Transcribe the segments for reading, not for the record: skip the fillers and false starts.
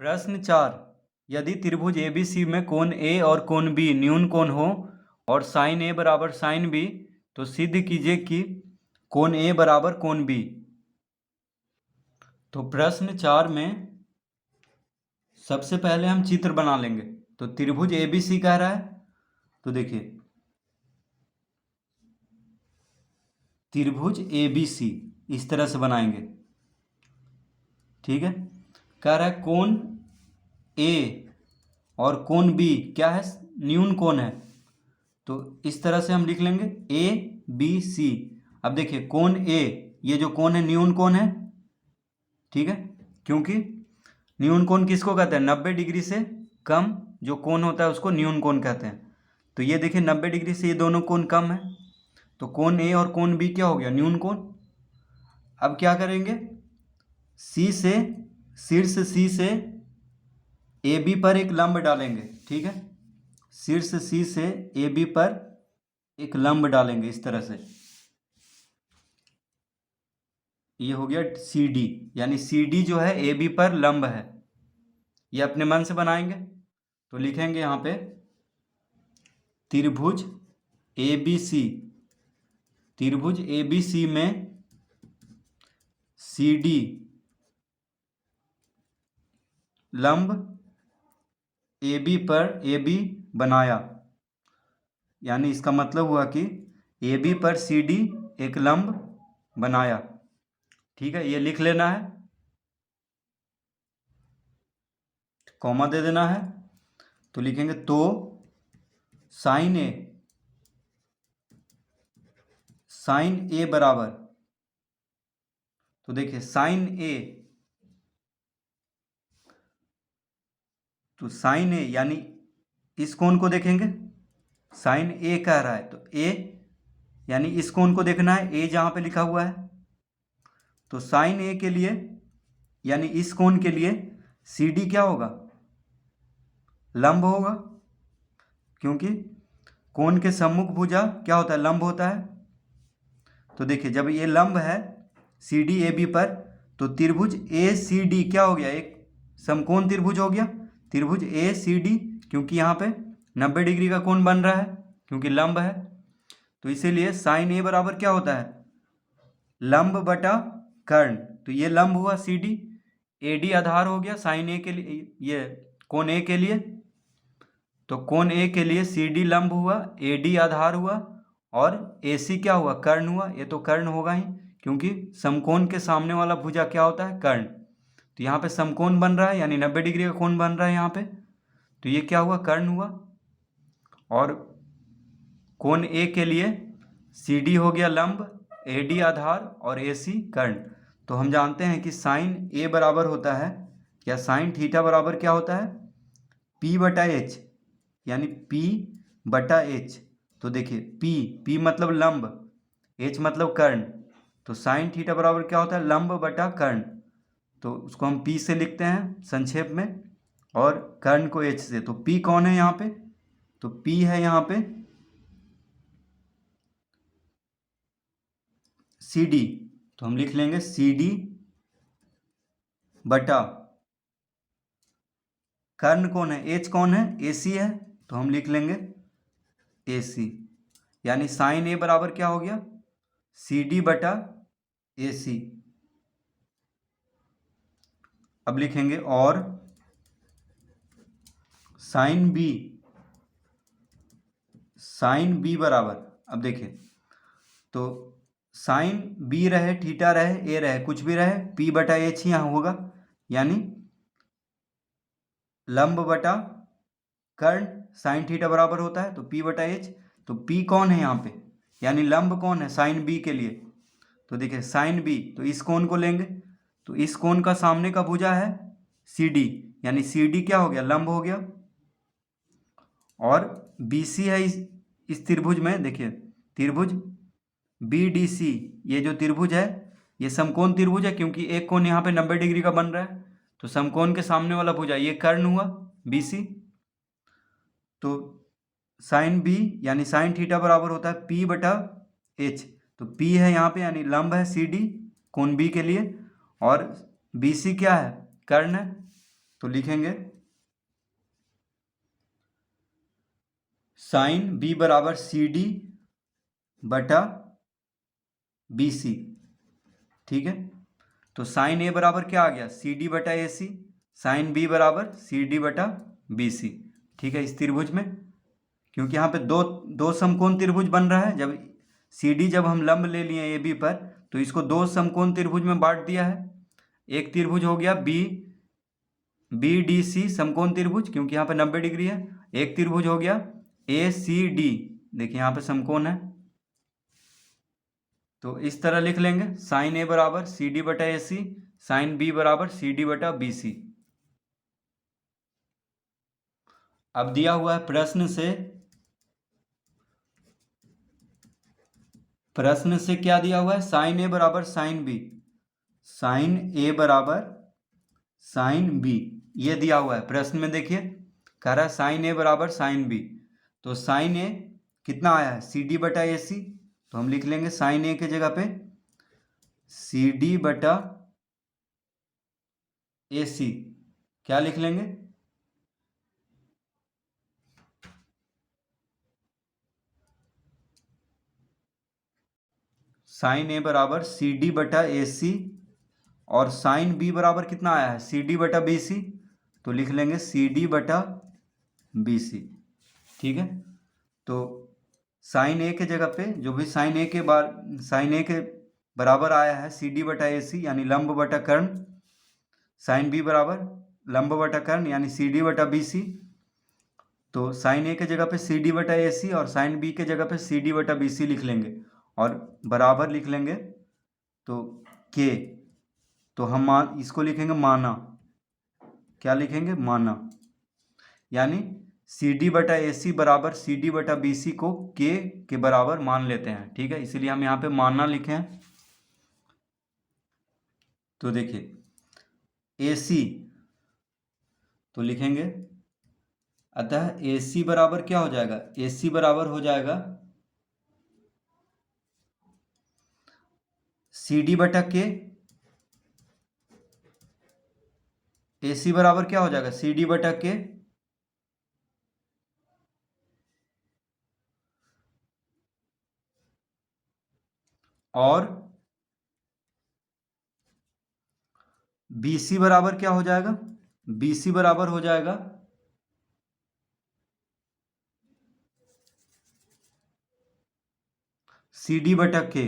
प्रश्न 4। यदि त्रिभुज ABC में कोण A और कोण B न्यून कोण हो और साइन A बराबर साइन B, तो सिद्ध कीजिए कि कोण A बराबर कोण B। तो प्रश्न 4 में सबसे पहले हम चित्र बना लेंगे। तो त्रिभुज ABC कह रहा है, तो देखिए त्रिभुज ABC इस तरह से बनाएंगे, ठीक है। कह रहा है कोण A और कोण B क्या है, न्यून कोण है। तो इस तरह से हम लिख लेंगे ABC। अब देखिए कोण A, ये जो कोण है न्यून कोण है, ठीक है, क्योंकि न्यून कोण किसको कहते हैं, 90 डिग्री से कम जो कोण होता है उसको न्यून कोण कहते हैं। तो ये देखिए 90 डिग्री से ये दोनों कोण कम है, तो कोण A और कोण B क्या हो गया, न्यून कोण। अब क्या करेंगे, सी से शीर्ष C से AB पर एक लंब डालेंगे, ठीक है। शीर्ष C से AB पर एक लंब डालेंगे इस तरह से। ये हो गया CD, यानी CD जो है AB पर लंब है। ये अपने मन से बनाएंगे, तो लिखेंगे यहाँ पे त्रिभुज ABC। त्रिभुज ABC में CD लंब AB पर AB बनाया, यानी इसका मतलब हुआ कि AB पर CD एक लंब बनाया, ठीक है। ये लिख लेना है, कॉमा दे देना है। तो लिखेंगे तो साइन A बराबर, तो देखिए साइन A, तो साइन A यानी इस कोण को देखेंगे, साइन A कह रहा है, तो A यानी इस कोण को देखना है, A जहां पे लिखा हुआ है। तो साइन A के लिए यानी इस कोण के लिए CD क्या होगा, लंब होगा, क्योंकि कोण के सम्मुख भुजा क्या होता है, लंब होता है। तो देखिए जब ये लंब है CD AB पर, तो त्रिभुज ACD क्या हो गया, एक समकोण त्रिभुज हो गया, त्रिभुज ACD, क्योंकि यहाँ पे 90 डिग्री का कोण बन रहा है क्योंकि लंब है। तो इसीलिए साइन A बराबर क्या होता है, लंब बटा कर्ण। तो ये लंब हुआ CD, AD आधार हो गया साइन A के लिए, ये कोण A के लिए। तो कोण A के लिए CD लंब हुआ, AD आधार हुआ, और AC क्या हुआ, कर्ण हुआ। ये तो कर्ण होगा ही, क्योंकि समकोण के सामने वाला भुजा क्या होता है, कर्ण। तो यहाँ पे समकोण बन रहा है, यानी 90 डिग्री का कोण बन रहा है यहाँ पे, तो ये क्या हुआ, कर्ण हुआ। और कोण A के लिए CD हो गया लंब, AD आधार और AC कर्ण। तो हम जानते हैं कि साइन A बराबर होता है, या साइन थीटा बराबर क्या होता है, P बटा H, यानी P बटा H। तो देखिए P मतलब लंब, H मतलब कर्ण, तो साइन थीटा बराबर क्या होता है, लंब बटा कर्ण। तो उसको हम P से लिखते हैं संक्षेप में, और कर्ण को H से। तो P कौन है यहाँ पे, तो P है यहाँ पे CD। तो हम लिख लेंगे CD बटा कर्ण कौन है, H कौन है, AC है, तो हम लिख लेंगे AC। यानी साइन A बराबर क्या हो गया, CD बटा AC। अब लिखेंगे और साइन B बराबर, अब देखिए तो साइन B रहे, थीटा रहे, A रहे, कुछ भी रहे, P बटा H ही यहाँ होगा, यानी लंब बटा कर्ण साइन थीटा बराबर होता है, तो P बटा H। तो P कौन है यहाँ पे, यानी लंब कौन है साइन B के लिए। तो देखिए साइन B, तो इस कोण को लेंगे, तो इस कोण का सामने का भुजा है CD, यानी CD क्या हो गया, लंब हो गया। और BC है इस त्रिभुज में, देखिए त्रिभुज BDC, ये जो त्रिभुज है ये समकोण त्रिभुज है, क्योंकि एक कोण यहाँ पे 90 डिग्री का बन रहा है। तो समकोण के सामने वाला भुजा ये कर्ण हुआ BC। तो साइन B यानी साइन थीटा बराबर होता है P बटा H। तो P है यहाँ पे, यानी लंब है CD कोण B के लिए, और BC क्या है, कर्ण है। तो लिखेंगे साइन बी बराबर सी डी बटा बी सी। ठीक है, तो साइन ए बराबर क्या आ गया, सी डी बटा ए सी। साइन बी बराबर सी डी बटा बी सी। ठीक है, इस त्रिभुज में क्योंकि यहाँ पे दो दो समकोण त्रिभुज बन रहा है, जब सी डी जब हम लंब ले लिए ए बी पर, तो इसको दो समकोण त्रिभुज में बांट दिया है। एक त्रिभुज हो गया बी बी डी सी समकोण त्रिभुज, क्योंकि यहाँ पे 90 डिग्री है। एक त्रिभुज हो गया ए सी डी, देखिए यहाँ पे समकोण है, तो इस तरह लिख लेंगे साइन ए बराबर सी डी बटा ए सी, साइन बी बराबर सी डी बटा बी सी। अब दिया हुआ है प्रश्न से क्या दिया हुआ है, साइन ए बराबर साइन बी, साइन ए बराबर साइन बी, ये दिया हुआ है प्रश्न में। देखिए कह रहा है साइन ए बराबर साइन बी, तो साइन ए कितना आया है, सी डी बटा ए सी, तो हम लिख लेंगे साइन ए के जगह पे सी डी बटा ए सी। क्या लिख लेंगे, साइन ए बराबर सी डी बटा ए सी, और साइन बी बराबर कितना आया है, सी डी बटा बी सी, तो लिख लेंगे सी डी बटा बी सी। ठीक है, तो साइन ए के जगह पे जो भी साइन ए के बराबर आया है सी डी बटा ए सी यानी लंब बटा कर्ण, साइन बी बराबर लंब बटा कर्ण यानी सी डी बटा बी सी, तो साइन ए के जगह पे सी डी बटा ए सी और साइन बी के जगह पे सी डी बटा बी सी लिख लेंगे, और बराबर लिख लेंगे तो के, तो हम इसको लिखेंगे माना। क्या लिखेंगे, माना, यानी सी डी बटा ए सी बराबर सी डी बटा बी सी को के बराबर मान लेते हैं। ठीक है, इसीलिए हम यहाँ पे मानना लिखे हैं। तो देखिए ए सी तो लिखेंगे, अतः ए सी बराबर क्या हो जाएगा, ए सी बराबर हो जाएगा सी डी बटा के, ए सी बराबर क्या हो जाएगा, सी डी बटा के, और बी सी बराबर क्या हो जाएगा, बी सी बराबर हो जाएगा सी डी बटा के।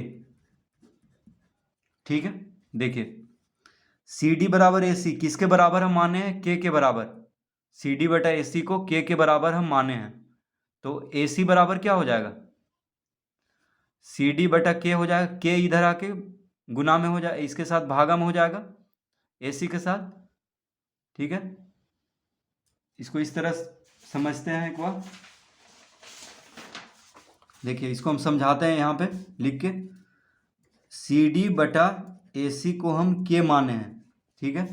ठीक है, देखिए सी डी बराबर ए सी किसके बराबर हम माने हैं, के बराबर, सी डी बटा ए सी को के बराबर हम माने हैं, तो ए सी बराबर क्या हो जाएगा, सी डी बटा के हो जाएगा, के इधर आके गुना में हो जाए, इसके साथ भागा में हो जाएगा ए सी के साथ। ठीक है, इसको इस तरह समझते हैं एक बार। देखिए इसको हम समझाते हैं यहाँ पे लिख के, सी डी बटा ए सी को हम के माने हैं। ठीक है,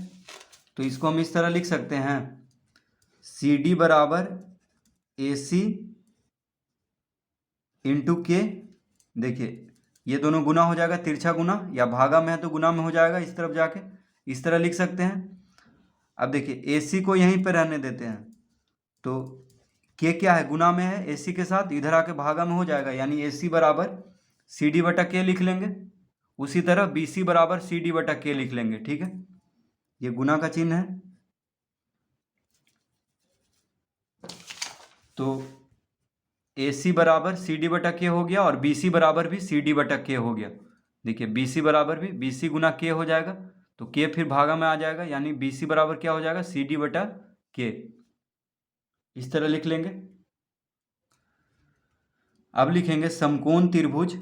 तो इसको हम इस तरह लिख सकते हैं, सी डी बराबर ए सी इंटू के, देखिए ये दोनों गुना हो जाएगा, तिरछा गुना, या भागा में है तो गुना में हो जाएगा इस तरफ जाके, इस तरह लिख सकते हैं। अब देखिए ए सी को यहीं पर रहने देते हैं, तो के क्या है, गुना में है ए सी के साथ, इधर आके भागा में हो जाएगा, यानी ए सी बराबर सी डी बटा के लिख लेंगे। उसी तरह बी सी बराबर सी डी बटा के लिख लेंगे। ठीक है, ये गुना का चिन्ह है, तो ए सी बराबर सी डी बटा के हो गया, और बी सी बराबर भी सी डी बटा के हो गया। देखिए बी सी बराबर भी बी सी गुना के हो जाएगा, तो के फिर भागा में आ जाएगा, यानी बी सी बराबर क्या हो जाएगा, सी डी बटा के, इस तरह लिख लेंगे। अब लिखेंगे समकोण त्रिभुज,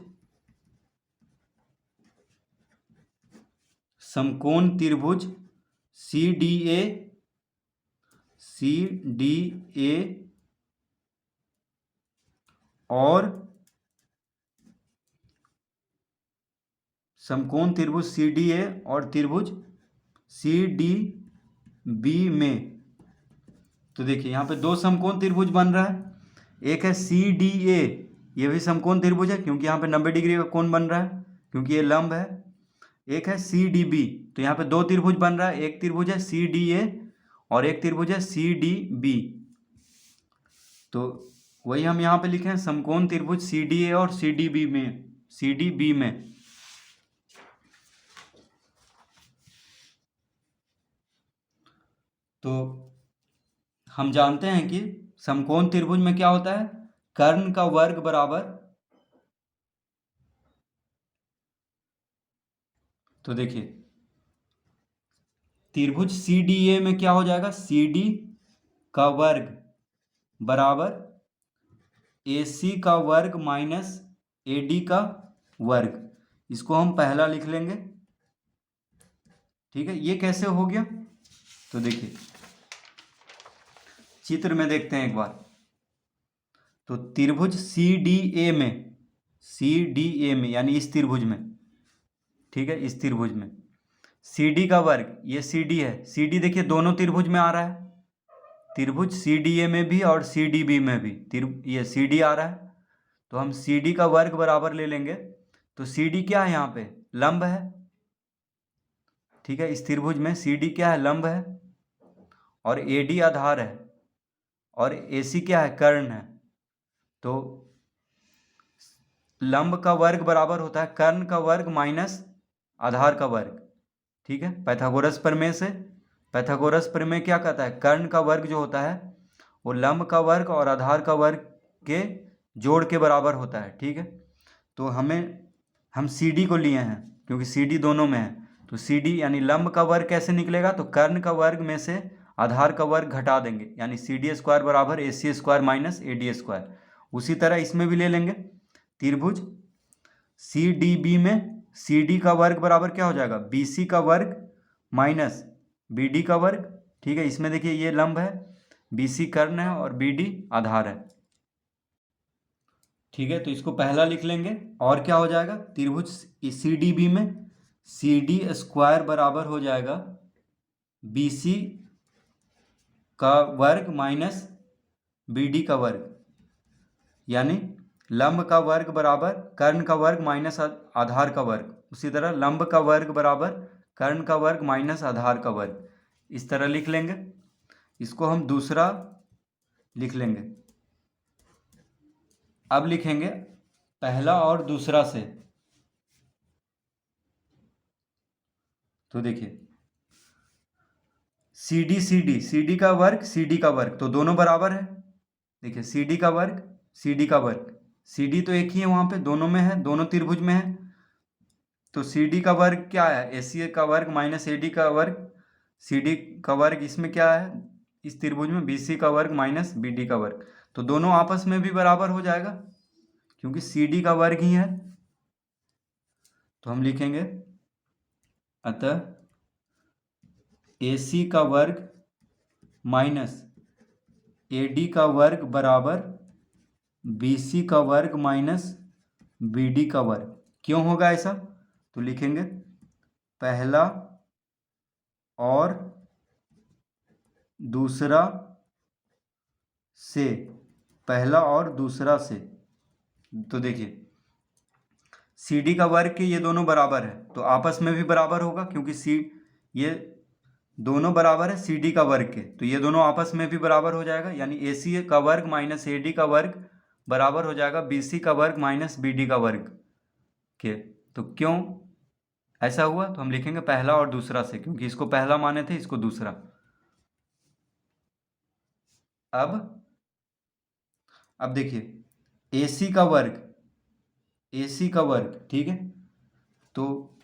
समकोण त्रिभुज सी डी ए और समकोण त्रिभुज सी डी ए और त्रिभुज सी डी बी में। तो देखिए यहाँ पे दो समकोण त्रिभुज बन रहा है, एक है सी डी ए, ये भी समकोण त्रिभुज है क्योंकि यहाँ पे 90 डिग्री का कोण बन रहा है क्योंकि ये लंब है। एक है सी डी बी, तो यहाँ पे दो त्रिभुज बन रहा है, एक त्रिभुज है सी डी ए और एक त्रिभुज है सी डी बी। तो वही हम यहाँ पे लिखे हैं, समकोण त्रिभुज सी डी ए और सी डी बी में तो हम जानते हैं कि समकोण त्रिभुज में क्या होता है, कर्ण का वर्ग बराबर, तो देखिए त्रिभुज सी डी ए में क्या हो जाएगा, सी डी का वर्ग बराबर ए सी का वर्ग माइनस ए डी का वर्ग। इसको हम पहला लिख लेंगे, ठीक है। ये कैसे हो गया, तो देखिए चित्र में देखते हैं एक बार। तो त्रिभुज सी डी ए में यानी इस त्रिभुज में, ठीक है, इस त्रिभुज में सी डी का वर्ग, ये सी डी है, सी डी देखिए दोनों त्रिभुज में आ रहा है, त्रिभुज सी डी ए में भी और सी डी बी में भी ये सी डी आ रहा है। तो हम सी डी का वर्ग बराबर ले लेंगे। तो सी डी क्या है, यहाँ पे लंब है, ठीक है। इस त्रिभुज में सी डी क्या है, लंब है, और ए डी आधार है, और ए सी क्या है, कर्ण है। तो लंब का वर्ग बराबर होता है कर्ण का वर्ग माइनस आधार का वर्ग, ठीक है। पाइथागोरस प्रमेय से, पाइथागोरस प्रमेय क्या कहता है, कर्ण का वर्ग जो होता है वो लंब का वर्ग और आधार का वर्ग के जोड़ के बराबर होता है, ठीक है। तो हम सी डी को लिए हैं क्योंकि सी डी दोनों में है। तो सी डी यानी लंब का वर्ग कैसे निकलेगा, तो कर्ण का वर्ग में से आधार का वर्ग घटा देंगे, यानी सी डी स्क्वायर बराबर A C square minus A D square. उसी तरह इसमें भी ले लेंगे, त्रिभुज सी डी बी में सी डी का वर्ग बराबर क्या हो जाएगा, बी सी का वर्ग माइनस बी डी का वर्ग, ठीक है। इसमें देखिए ये लंब है, बी सी कर्ण है और बी डी आधार है, ठीक है। तो इसको पहला लिख लेंगे। और क्या हो जाएगा, त्रिभुज सी डी बी में सी डी स्क्वायर बराबर हो जाएगा बी सी का वर्ग माइनस बी डी का वर्ग, यानी लंब का वर्ग बराबर कर्ण का वर्ग माइनस आधार का वर्ग। उसी तरह लंब का वर्ग बराबर कर्ण का वर्ग माइनस आधार का वर्ग, इस तरह लिख लेंगे। इसको हम दूसरा लिख लेंगे। अब लिखेंगे पहला और दूसरा से। तो देखिए सी डी का वर्ग सी डी का वर्ग, तो दोनों बराबर है। देखिए सी डी का वर्ग सी डी का वर्ग, सी डी तो एक ही है, वहाँ पे दोनों में है, दोनों त्रिभुज में है। तो सी डी का वर्ग क्या है, ए सी का वर्ग माइनस ए डी का वर्ग। सी डी का वर्ग इसमें क्या है, इस त्रिभुज में बी सी का वर्ग माइनस बी डी का वर्ग। तो दोनों आपस में भी बराबर हो जाएगा क्योंकि सी डी का वर्ग ही है। तो हम लिखेंगे अतः ए सी का वर्ग माइनस ए डी का वर्ग बराबर बी सी का वर्ग माइनस बी डी का वर्ग। क्यों होगा ऐसा, तो लिखेंगे पहला और दूसरा से, पहला और दूसरा से। तो देखिए सी डी का वर्ग के ये दोनों बराबर है, तो आपस में भी बराबर होगा क्योंकि ये दोनों बराबर है सी डी का वर्ग के, तो ये दोनों आपस में भी बराबर हो जाएगा, यानी ए सी का वर्ग माइनस ए डी का वर्ग बराबर हो जाएगा बी सी का वर्ग माइनस बी डी का वर्ग के। तो क्यों ऐसा हुआ, तो हम लिखेंगे पहला और दूसरा से, क्योंकि इसको पहला माने थे, इसको दूसरा। अब देखिए ए सी का वर्ग, ठीक है। तो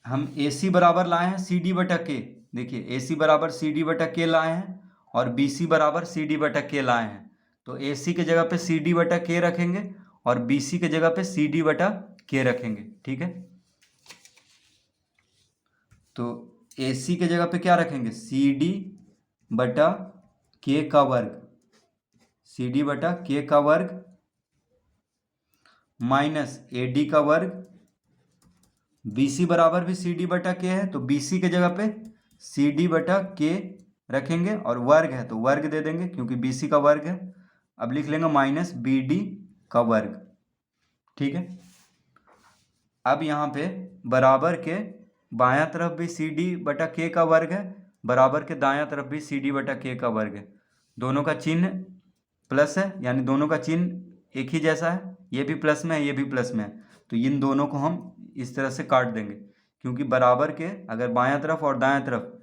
हम ए सी बराबर लाए हैं सी डी बटा के, देखिए ए सी बराबर सी डी बटा के लाए हैं और बी सी बराबर सी डी बटा के लाए हैं। तो ए सी के जगह पे सी डी बटा के रखेंगे और बी सी के जगह पे सी डी बटा के रखेंगे, ठीक है। तो ए सी के जगह पे क्या रखेंगे, सी डी बटा के का वर्ग, सी डी बटा के का वर्ग माइनस ए डी का वर्ग। बी सी बराबर भी सी डी बटा के है, तो बी सी के जगह पे सी डी बटा के रखेंगे और वर्ग है तो वर्ग दे देंगे क्योंकि बी सी का वर्ग है। अब लिख लेंगे माइनस बी डी का वर्ग, ठीक है। अब यहाँ पे बराबर के बायां तरफ भी सी डी बटा के का वर्ग है, बराबर के दायां तरफ भी सी डी बटा के का वर्ग है। दोनों का चिन्ह प्लस है, यानी दोनों का चिन्ह एक ही जैसा है, ये भी प्लस में है, ये भी प्लस में है। तो इन दोनों को हम इस तरह से काट देंगे, क्योंकि बराबर के अगर बायां तरफ और दायां तरफ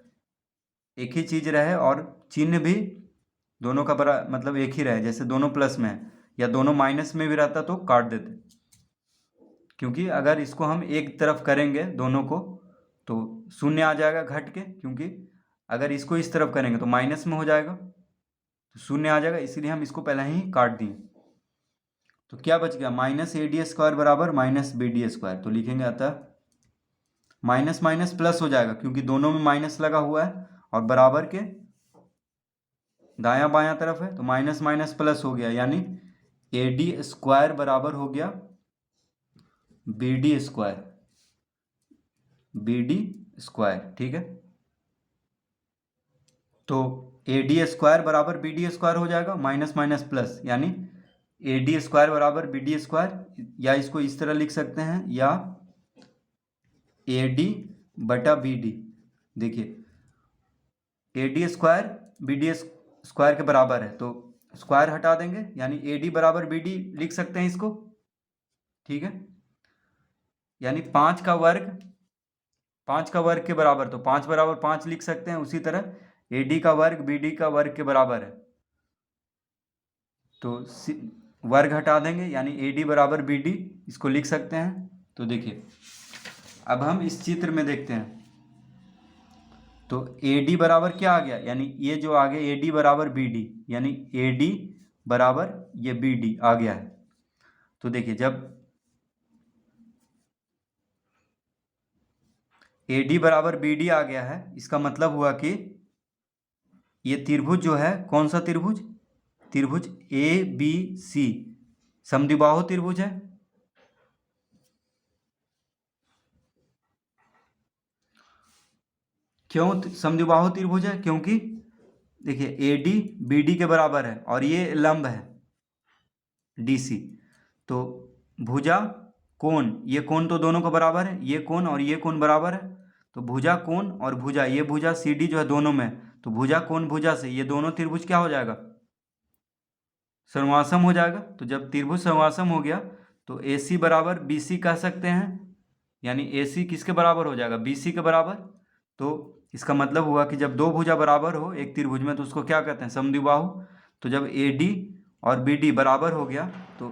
एक ही चीज़ रहे और चिन्ह भी दोनों का मतलब एक ही रहे, जैसे दोनों प्लस में है या दोनों माइनस में भी रहता तो काट देते, क्योंकि अगर इसको हम एक तरफ करेंगे दोनों को तो शून्य आ जाएगा घट के, क्योंकि अगर इसको इस तरफ करेंगे तो माइनस में हो जाएगा, तो शून्य आ जाएगा, इसीलिए हम इसको पहले ही काट दिए। तो क्या बच गया, माइनस ए डी स्क्वायर बराबर माइनस बी डी स्क्वायर। तो लिखेंगे अतः माइनस माइनस प्लस हो जाएगा, क्योंकि दोनों में माइनस लगा हुआ है और बराबर के दायां बायां तरफ है, तो माइनस माइनस प्लस हो गया, यानी ए डी स्क्वायर बराबर हो गया B D square, B D square. ठीक है, तो ए डी स्क्वायर बराबर बी डी स्क्वायर हो जाएगा, माइनस माइनस प्लस, यानी ए डी स्क्वायर बराबर बी डी स्क्वायर, या इसको इस तरह लिख सकते हैं, या ए डी बटा बी डी। देखिए A D square B D square के बराबर है, तो स्क्वायर हटा देंगे, यानी ए डी बराबर बी डी लिख सकते हैं इसको। ठीक है, यानी 5 का वर्ग के बराबर, तो 5 बराबर 5 लिख सकते हैं। उसी तरह ए डी का वर्ग बी डी का वर्ग के बराबर है, तो वर्ग हटा देंगे, यानी ए डी बराबर बी डी इसको लिख सकते हैं। तो देखिए अब हम इस चित्र में देखते हैं, तो ए डी बराबर क्या आ गया, यानी ये जो आ गया ए डी बराबर बी डी, यानी ए डी बराबर ये बी डी आ गया है। तो देखिए जब ए डी बराबर बी डी आ गया है, इसका मतलब हुआ कि ये त्रिभुज जो है, कौन सा त्रिभुज, त्रिभुज ए बी सी समद्विबाहु त्रिभुज है। क्यों समद्विबाहु त्रिभुज है, क्योंकि देखिए ए डी बी डी के बराबर है और ये लंब है डी सी, तो भुजा कोण, ये कोण तो दोनों का बराबर है, ये कोण और ये कोण बराबर है, तो भुजा कोण और भुजा, ये भुजा सी डी जो है दोनों में, तो भुजा कोण भुजा से ये दोनों त्रिभुज क्या हो जाएगा, सर्वासम हो जाएगा। तो जब त्रिभुज सर्वासम हो गया तो ए सी बराबर बी सी कह सकते हैं, यानी ए सी किसके बराबर हो जाएगा, बी सी के बराबर। तो इसका मतलब हुआ कि जब दो भुजा बराबर हो एक त्रिभुज में तो उसको क्या कहते हैं, समद्विबाहु। तो जब ए डी और बी डी बराबर हो गया तो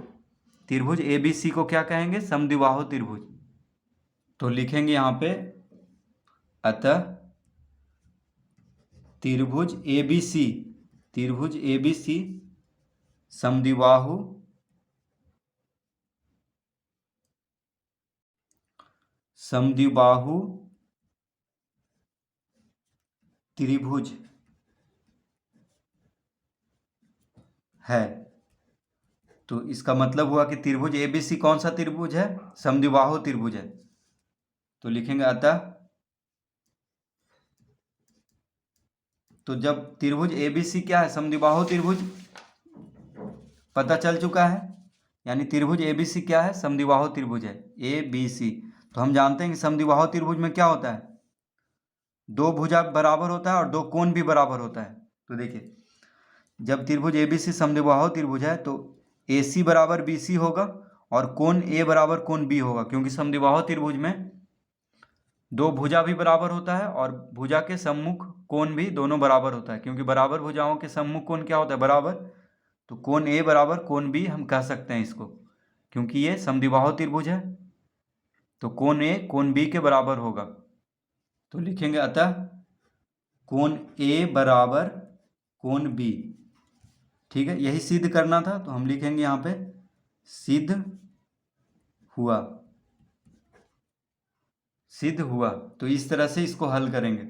त्रिभुज ए बी सी को क्या कहेंगे, समद्विबाहु त्रिभुज। तो लिखेंगे यहाँ पे अतः त्रिभुज ए बी सी, त्रिभुज ए बी सी समद्विबाहु त्रिभुज है। तो इसका मतलब हुआ कि त्रिभुज एबीसी कौन सा त्रिभुज है, समद्विबाहु त्रिभुज है। तो लिखेंगे अतः, तो जब त्रिभुज एबीसी क्या है, समद्विबाहु त्रिभुज पता चल चुका है, यानी त्रिभुज एबीसी क्या है, समद्विबाहु त्रिभुज है ए बी सी। तो हम जानते हैं कि समद्विबाहु त्रिभुज में क्या होता है, दो भुजा बराबर होता है और दो कोण भी बराबर होता है। तो देखिए जब त्रिभुज एबीसी समद्विबाहु त्रिभुज है तो ए सी बराबर बी सी होगा और कोण ए बराबर कोण बी होगा, क्योंकि समद्विबाहु त्रिभुज में दो भुजा भी बराबर होता है और भुजा के सम्मुख कोण भी दोनों बराबर होता है, क्योंकि बराबर भुजाओं के सम्मुख कोण क्या होता है, बराबर। तो कोण ए बराबर कोण बी हम कह सकते हैं इसको, क्योंकि ये समद्विबाहु त्रिभुज है, तो कोण ए कोण बी के बराबर होगा। तो लिखेंगे अतः कोण ए बराबर कोण बी। ठीक है, यही सिद्ध करना था, तो हम लिखेंगे यहाँ पे सिद्ध हुआ, सिद्ध हुआ। तो इस तरह से इसको हल करेंगे।